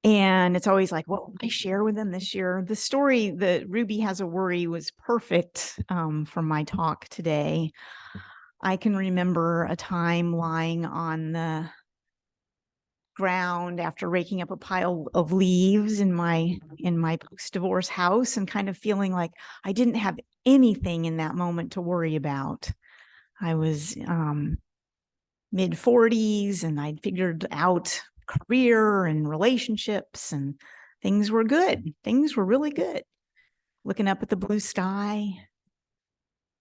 And it's always like, what will I share with them this year? The story that Ruby Has a Worry was perfect for my talk today. I can remember a time lying on the ground after raking up a pile of leaves in my post-divorce house and kind of feeling like I didn't have anything in that moment to worry about. I was mid 40s and I'd figured out career and relationships and things were good. Things were really good. Looking up at the blue sky.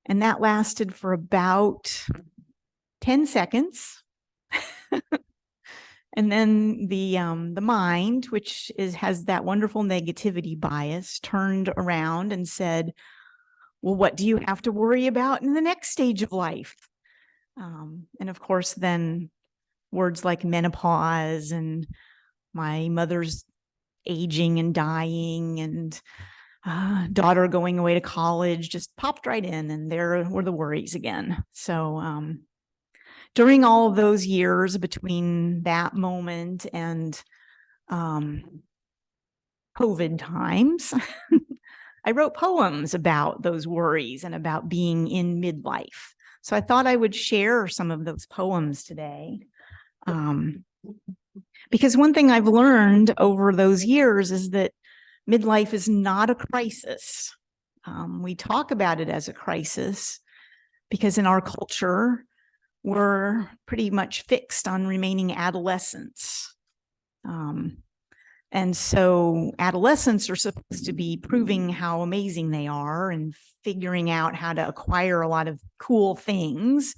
And that lasted for about 10 seconds. And then the mind, which has that wonderful negativity bias, turned around and said, well, what do you have to worry about in the next stage of life? And of course, then words like menopause and my mother's aging and dying and daughter going away to college just popped right in, and there were the worries again. So during all of those years between that moment and COVID times, I wrote poems about those worries and about being in midlife. So I thought I would share some of those poems today. Because one thing I've learned over those years is that midlife is not a crisis. We talk about it as a crisis because in our culture, we're pretty much fixed on remaining adolescents. And so adolescents are supposed to be proving how amazing they are and figuring out how to acquire a lot of cool things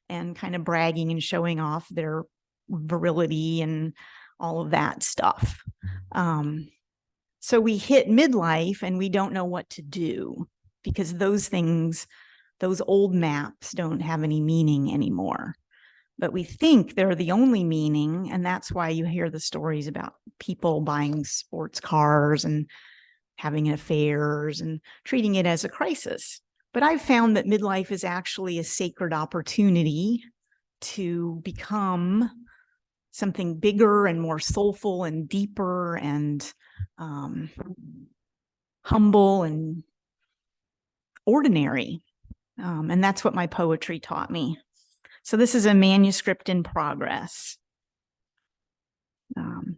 and kind of bragging and showing off their virility and all of that stuff. So we hit midlife and we don't know what to do because those things, those old maps don't have any meaning anymore. But we think they're the only meaning, and that's why you hear the stories about people buying sports cars and having affairs and treating it as a crisis. But I've found that midlife is actually a sacred opportunity to become something bigger and more soulful and deeper and humble and ordinary. And that's what my poetry taught me. So this is a manuscript in progress. The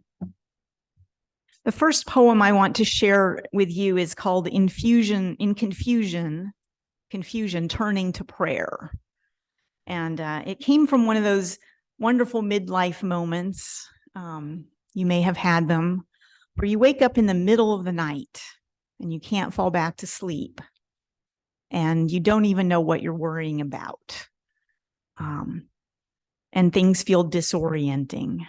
first poem I want to share with you is called Confusion, Turning to Prayer. And it came from one of those wonderful midlife moments. You may have had them, where you wake up in the middle of the night and you can't fall back to sleep. And you don't even know what you're worrying about. And things feel disorienting.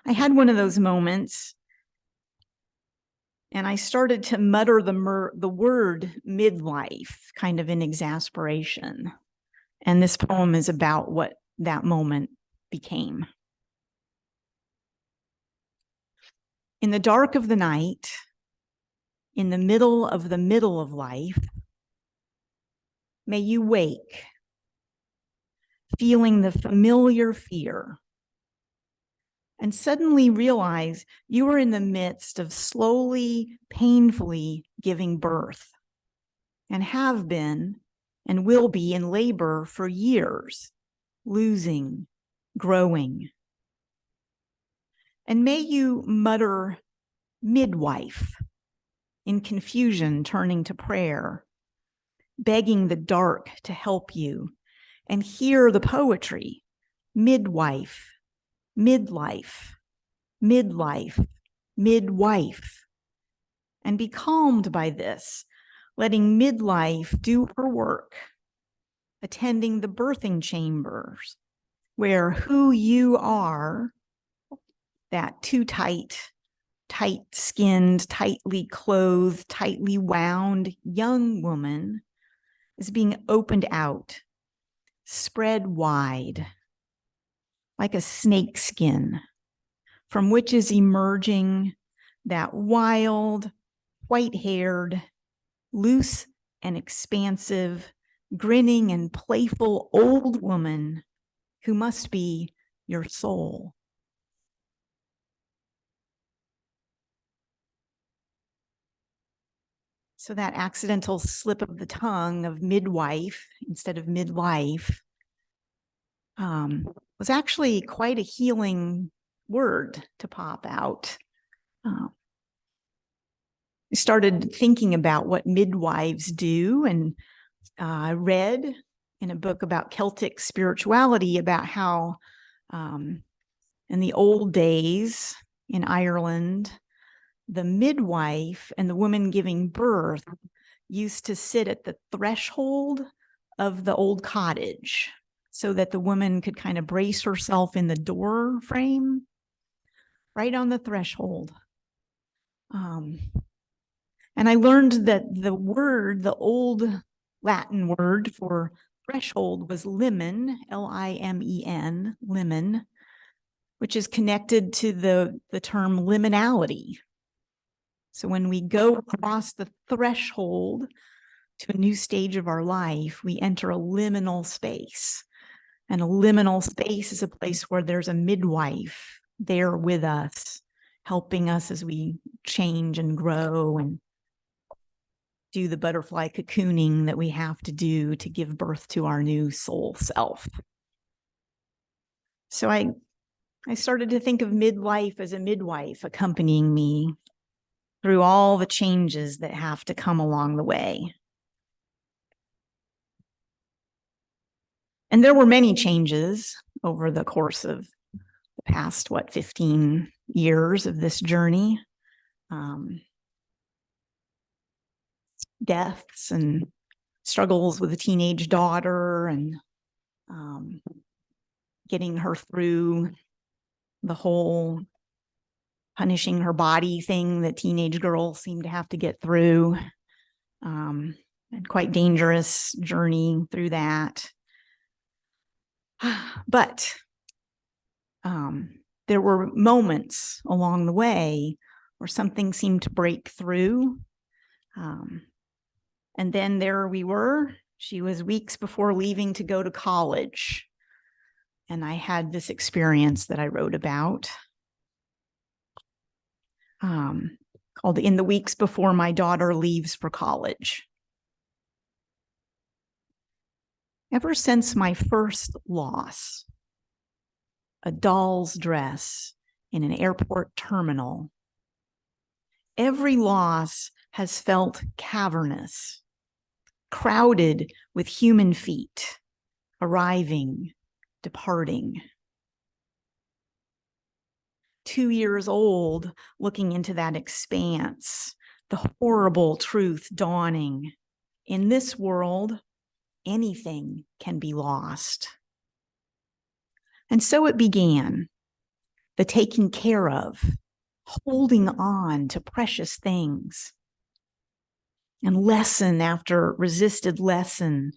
I had one of those moments and I started to mutter the word midlife kind of in exasperation. And this poem is about what that moment became. In the dark of the night, in the middle of life, may you wake, feeling the familiar fear, and suddenly realize you are in the midst of slowly, painfully giving birth, and have been and will be in labor for years, losing, growing. And may you mutter midwife in confusion, turning to prayer, begging the dark to help you, and hear the poetry, midwife, midlife, midlife, midwife, and be calmed by this, letting midlife do her work, attending the birthing chambers, where who you are, that too tight-skinned, tightly clothed, tightly wound young woman is being opened out, spread wide, like a snake skin, from which is emerging that wild, white-haired, loose and expansive, grinning and playful old woman, who must be your soul. So that accidental slip of the tongue of midwife instead of midlife was actually quite a healing word to pop out. I started thinking about what midwives do, and I read in a book about Celtic spirituality about how in the old days in Ireland, the midwife and the woman giving birth used to sit at the threshold of the old cottage so that the woman could kind of brace herself in the door frame right on the threshold. And I learned that the word, the old Latin word for threshold was limen, L-I-M-E-N, limen, which is connected to the term liminality. So when we go across the threshold to a new stage of our life, we enter a liminal space. And a liminal space is a place where there's a midwife there with us, helping us as we change and grow and do the butterfly cocooning that we have to do to give birth to our new soul self. So I started to think of midlife as a midwife accompanying me through all the changes that have to come along the way. And there were many changes over the course of the past, 15 years of this journey. Deaths and struggles with a teenage daughter and getting her through the whole punishing her body thing that teenage girls seem to have to get through. And quite dangerous journey through that. But there were moments along the way where something seemed to break through. And then there we were. She was weeks before leaving to go to college. And I had this experience that I wrote about called In the Weeks Before My Daughter Leaves for College. Ever since my first loss, a doll's dress in an airport terminal, every loss has felt cavernous, crowded with human feet, arriving, departing. 2 years old, looking into that expanse, the horrible truth dawning. In this world, anything can be lost. And so it began, the taking care of, holding on to precious things. And lesson after resisted lesson,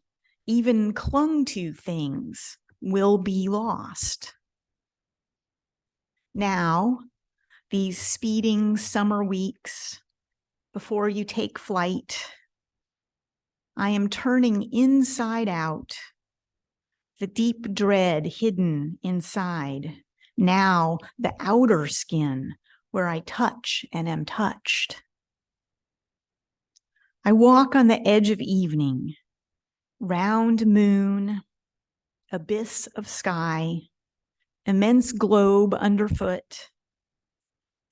even clung to things, will be lost. Now, these speeding summer weeks before you take flight, I am turning inside out, the deep dread hidden inside, now the outer skin where I touch and am touched. I walk on the edge of evening, round moon, abyss of sky, immense globe underfoot,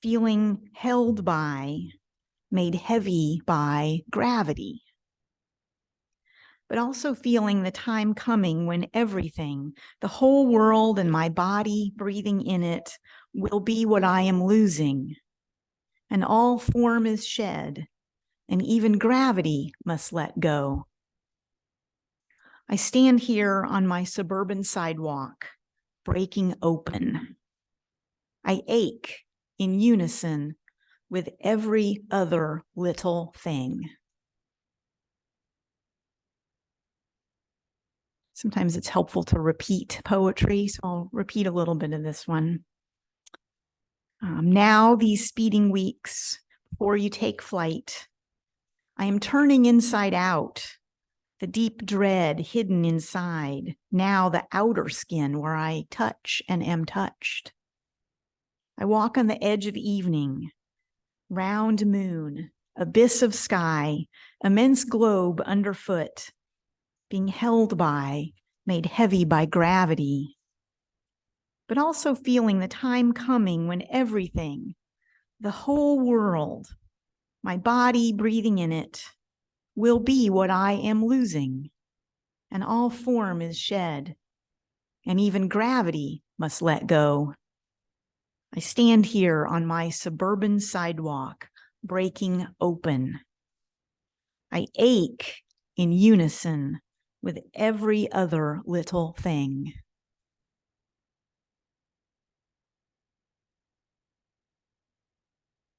feeling held by, made heavy by gravity, but also feeling the time coming when everything, the whole world and my body breathing in it, will be what I am losing, and all form is shed, and even gravity must let go. I stand here on my suburban sidewalk, breaking open. I ache in unison with every other little thing. Sometimes it's helpful to repeat poetry, so I'll repeat a little bit of this one. Now, these speeding weeks before you take flight, I am turning inside out, the deep dread hidden inside, now the outer skin where I touch and am touched. I walk on the edge of evening, round moon, abyss of sky, immense globe underfoot, being held by, made heavy by gravity, but also feeling the time coming when everything, the whole world, my body breathing in it, will be what I am losing, and all form is shed, and even gravity must let go. I stand here on my suburban sidewalk, breaking open. I ache in unison with every other little thing.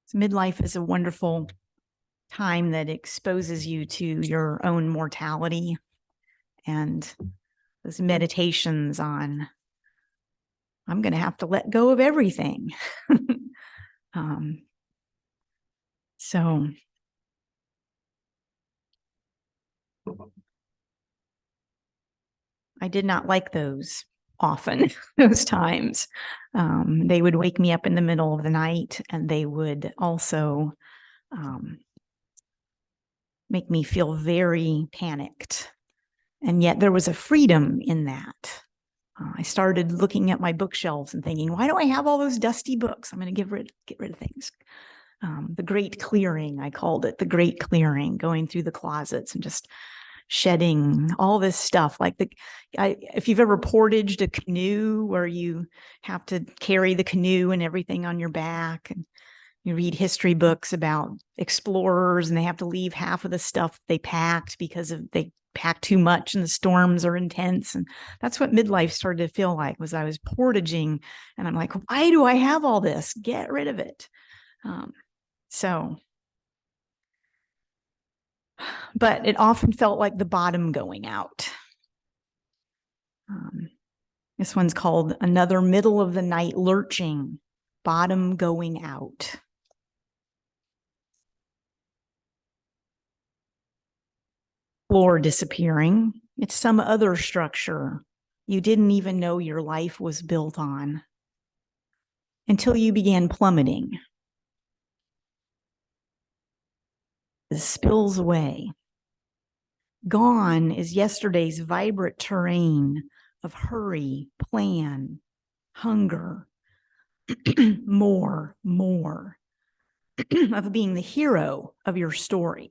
So midlife is a wonderful time that exposes you to your own mortality, and those meditations on, I'm going to have to let go of everything. So I did not like those often, those times. They would wake me up in the middle of the night, and they would also make me feel very panicked. And yet there was a freedom in that. I started looking at my bookshelves and thinking, why do I have all those dusty books? I'm going to get rid of things. The great clearing, I called it, the great clearing, going through the closets and just shedding all this stuff. Like if you've ever portaged a canoe where you have to carry the canoe and everything on your back, and you read history books about explorers and they have to leave half of the stuff they packed because they packed too much and the storms are intense. And that's what midlife started to feel like, was I was portaging and I'm like, why do I have all this? Get rid of it. But it often felt like the bottom going out. This one's called Another Middle of the Night Lurching, Bottom Going Out. Floor disappearing. It's some other structure you didn't even know your life was built on until you began plummeting. It spills away. Gone is yesterday's vibrant terrain of hurry, plan, hunger, more, of being the hero of your story.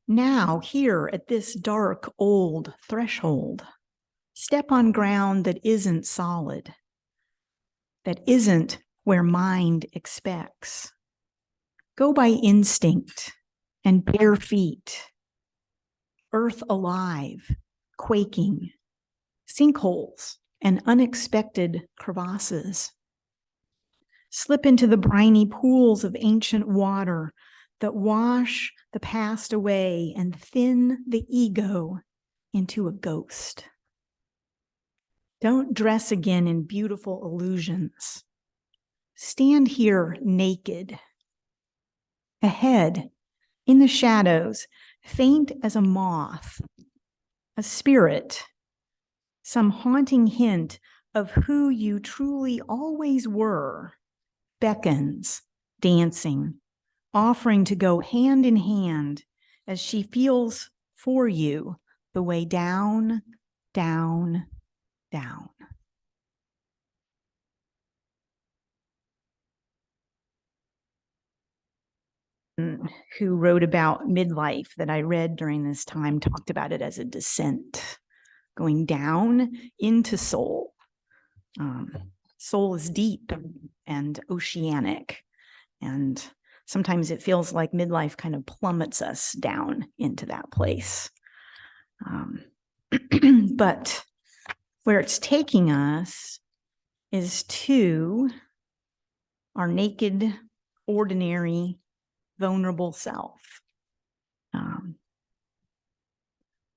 Now, here at this dark, old threshold, step on ground that isn't solid, that isn't where mind expects. Go by instinct and bare feet, earth alive, quaking, sinkholes and unexpected crevasses. Slip into the briny pools of ancient water that wash the past away and thin the ego into a ghost. Don't dress again in beautiful illusions. Stand here naked. Ahead, in the shadows, faint as a moth, a spirit, some haunting hint of who you truly always were, beckons, dancing, offering to go hand in hand as she feels for you the way down, down, down. Who wrote about midlife that I read during this time talked about it as a descent, going down into soul. Soul is deep and oceanic, and sometimes it feels like midlife kind of plummets us down into that place. But where it's taking us is to our naked, ordinary, vulnerable self.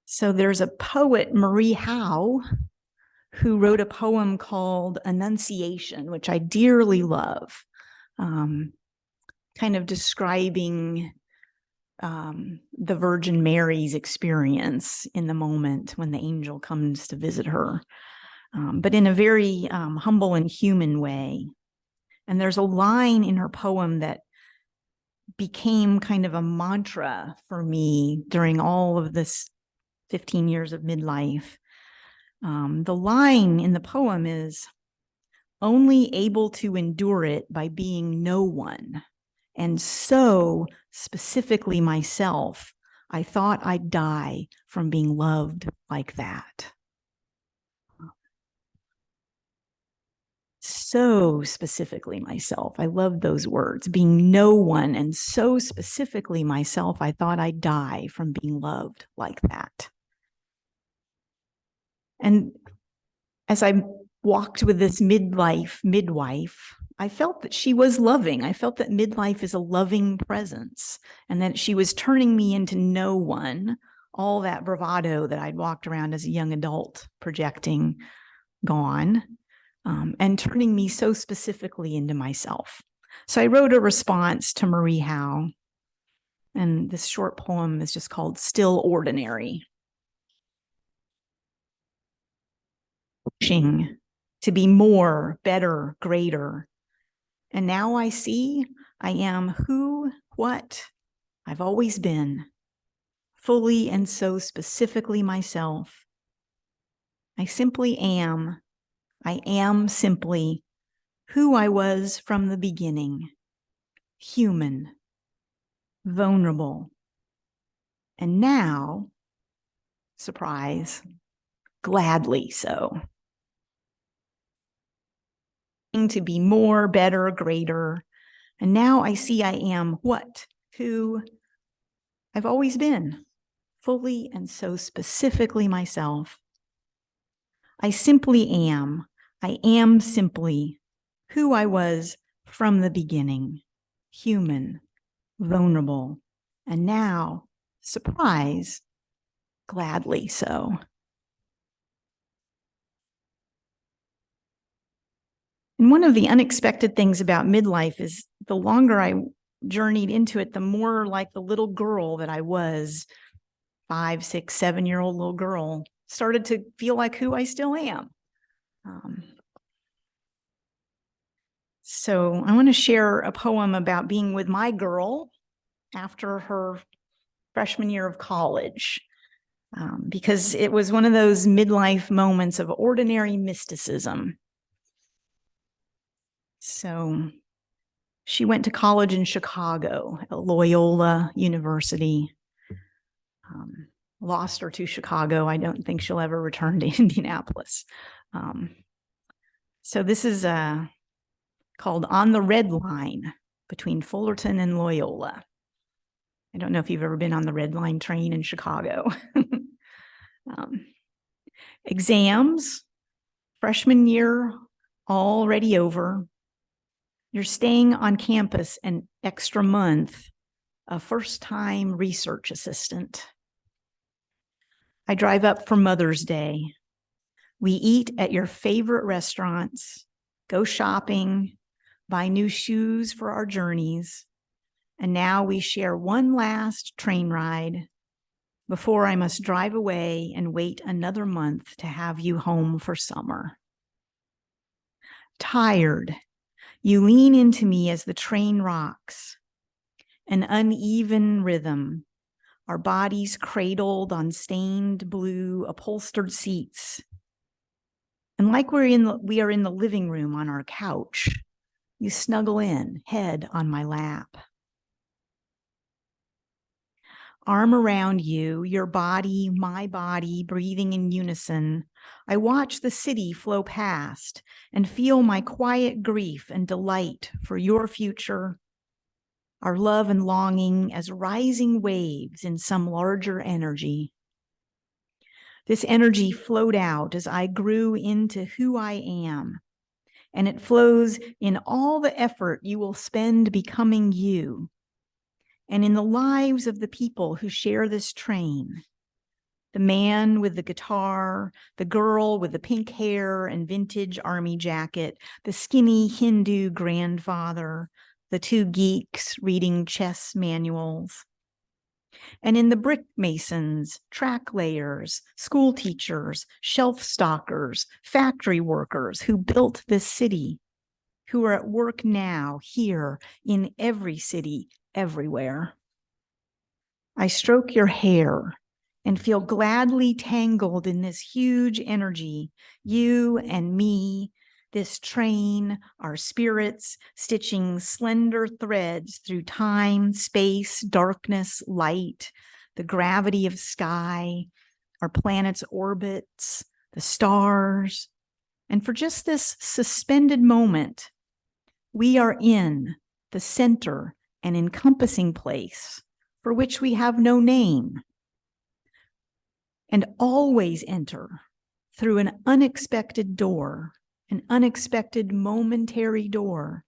So there's a poet, Marie Howe, who wrote a poem called Annunciation, which I dearly love, kind of describing the Virgin Mary's experience in the moment when the angel comes to visit her, but in a very humble and human way. And there's a line in her poem that became kind of a mantra for me during all of this 15 years of midlife. The line in the poem is, only able to endure it by being no one, and so specifically myself, I thought I'd die from being loved like that. So specifically myself. I love those words, being no one, and so specifically myself, I thought I'd die from being loved like that. And as I walked with this midwife, I felt that she was loving. I felt that midlife is a loving presence, and that she was turning me into no one. All that bravado that I'd walked around as a young adult projecting, gone, and turning me so specifically into myself. So I wrote a response to Marie Howe, and this short poem is just called Still Ordinary. Wishing to be more, better, greater. And now I see I am who, what I've always been, fully and so specifically myself. I simply am. I am simply who I was from the beginning, human, vulnerable, and now, surprise, gladly so. To be more, better, greater. And now I see I am what, who I've always been, fully and so specifically myself. I simply am. I am simply who I was from the beginning, human, vulnerable, and now, surprise, gladly so. And one of the unexpected things about midlife is the longer I journeyed into it, the more like the little girl that I was, 5, 6, 7-year-old little girl, started to feel like who I still am. So I want to share a poem about being with my girl after her freshman year of college, because it was one of those midlife moments of ordinary mysticism. So she went to college in Chicago at Loyola University. Lost her to Chicago. I don't think she'll ever return to Indianapolis. So this is called On the Red Line between Fullerton and Loyola. I don't know if you've ever been on the Red Line train in Chicago. Exams, freshman year already over. You're staying on campus an extra month, a first-time research assistant. I drive up for Mother's Day. We eat at your favorite restaurants, go shopping, buy new shoes for our journeys, and now we share one last train ride before I must drive away and wait another month to have you home for summer. Tired, you lean into me as the train rocks, an uneven rhythm, our bodies cradled on stained blue upholstered seats. And like we are in the living room on our couch, you snuggle in, head on my lap. Arm around you, your body, my body, breathing in unison. I watch the city flow past and feel my quiet grief and delight for your future, our love and longing as rising waves in some larger energy. This energy flowed out as I grew into who I am, and it flows in all the effort you will spend becoming you, and in the lives of the people who share this train. The man with the guitar, the girl with the pink hair and vintage army jacket, the skinny Hindu grandfather, the two geeks reading chess manuals. And in the brick masons, track layers, school teachers, shelf stockers, factory workers who built this city, who are at work now, here, in every city, everywhere. I stroke your hair and feel gladly tangled in this huge energy, you and me, this train, our spirits, stitching slender threads through time, space, darkness, light, the gravity of sky, our planet's orbits, the stars. And for just this suspended moment, we are in the center and encompassing place for which we have no name, and always enter through an unexpected door, an unexpected momentary door,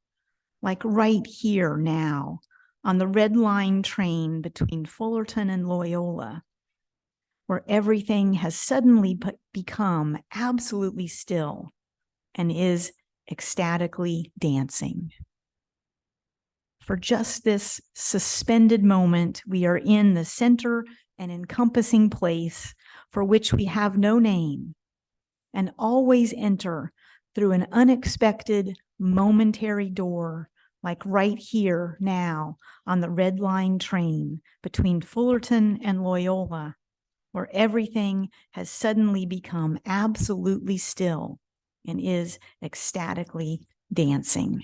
like right here now on the Red Line train between Fullerton and Loyola, where everything has suddenly become absolutely still and is ecstatically dancing. For just this suspended moment, we are in the center and encompassing place for which we have no name, and always enter through an unexpected momentary door, like right here now on the Red Line train between Fullerton and Loyola, where everything has suddenly become absolutely still and is ecstatically dancing.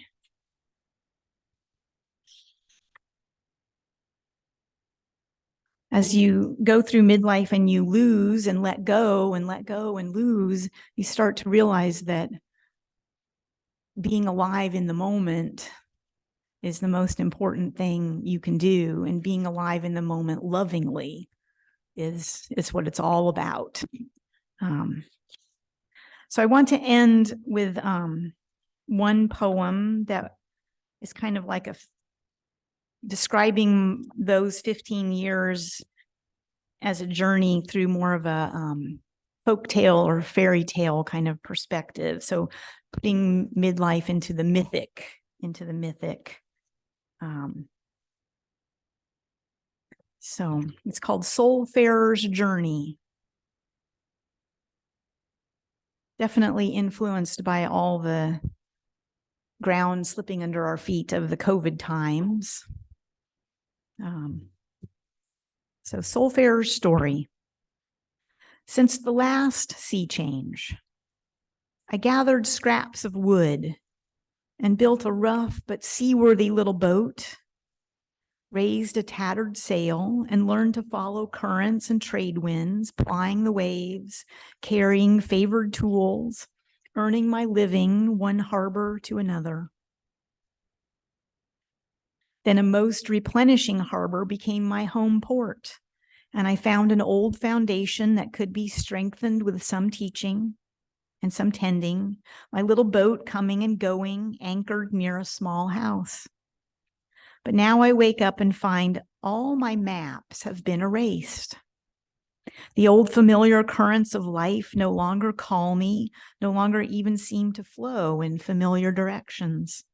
As you go through midlife and you lose and let go and let go and lose, you start to realize that being alive in the moment is the most important thing you can do. And being alive in the moment lovingly is what it's all about. So I want to end with one poem that is kind of like describing those 15 years as a journey through more of a folktale or fairy tale kind of perspective. So putting midlife into the mythic. So it's called Soulfarer's Journey. Definitely influenced by all the ground slipping under our feet of the COVID times. So Soulfarer's story. Since the last sea change, I gathered scraps of wood and built a rough but seaworthy little boat, raised a tattered sail, and learned to follow currents and trade winds, plying the waves, carrying favored tools, earning my living one harbor to another. Then a most replenishing harbor became my home port, and I found an old foundation that could be strengthened with some teaching and some tending, my little boat coming and going, anchored near a small house. But now I wake up and find all my maps have been erased. The old familiar currents of life no longer call me, no longer even seem to flow in familiar directions.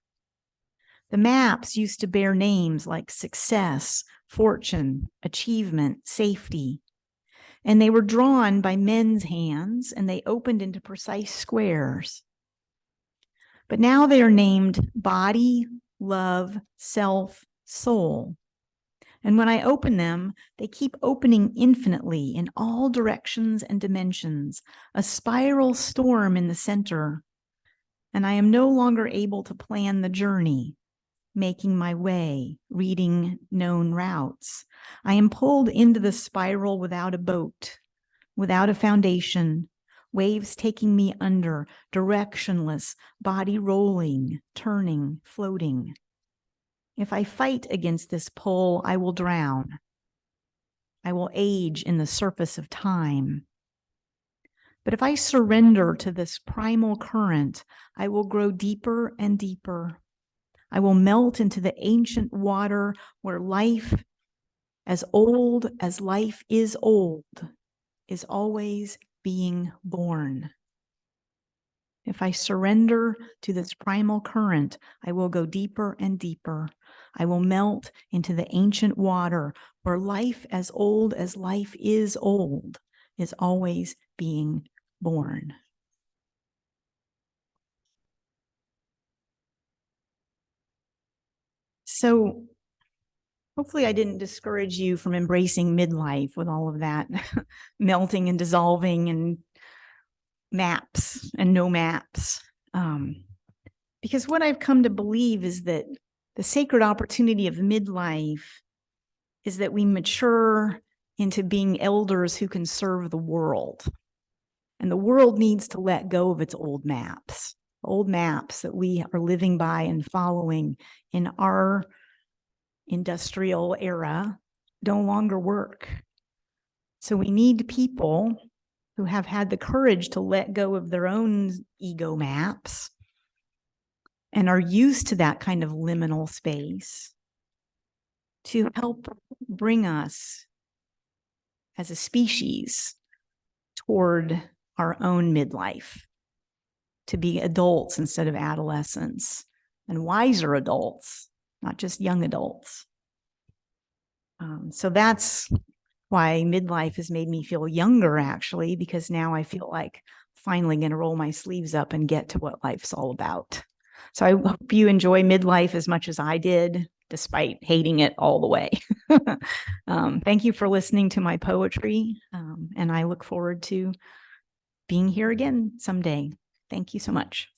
The maps used to bear names like success, fortune, achievement, safety, and they were drawn by men's hands and they opened into precise squares. But now they are named body, love, self, soul. And when I open them, they keep opening infinitely in all directions and dimensions, a spiral storm in the center. And I am no longer able to plan the journey, making my way, reading known routes. I am pulled into the spiral without a boat, without a foundation, waves taking me under, directionless, body rolling, turning, floating. If I fight against this pull, I will drown. I will age in the surface of time. But if I surrender to this primal current, I will grow deeper and deeper. I will melt into the ancient water where life, as old as life is old, is always being born. If I surrender to this primal current, I will go deeper and deeper. I will melt into the ancient water where life as old as life is old is always being born. So hopefully I didn't discourage you from embracing midlife with all of that melting and dissolving and maps and no maps. Because what I've come to believe is that the sacred opportunity of midlife is that we mature into being elders who can serve the world. And the world needs to let go of its old maps that we are living by and following in our industrial era no longer work. So we need people who have had the courage to let go of their own ego maps and are used to that kind of liminal space to help bring us as a species toward our own midlife, to be adults instead of adolescents, and wiser adults, not just young adults. So that's why midlife has made me feel younger, actually, because now I feel like finally going to roll my sleeves up and get to what life's all about. So I hope you enjoy midlife as much as I did, despite hating it all the way. Thank you for listening to my poetry, and I look forward to being here again someday. Thank you so much.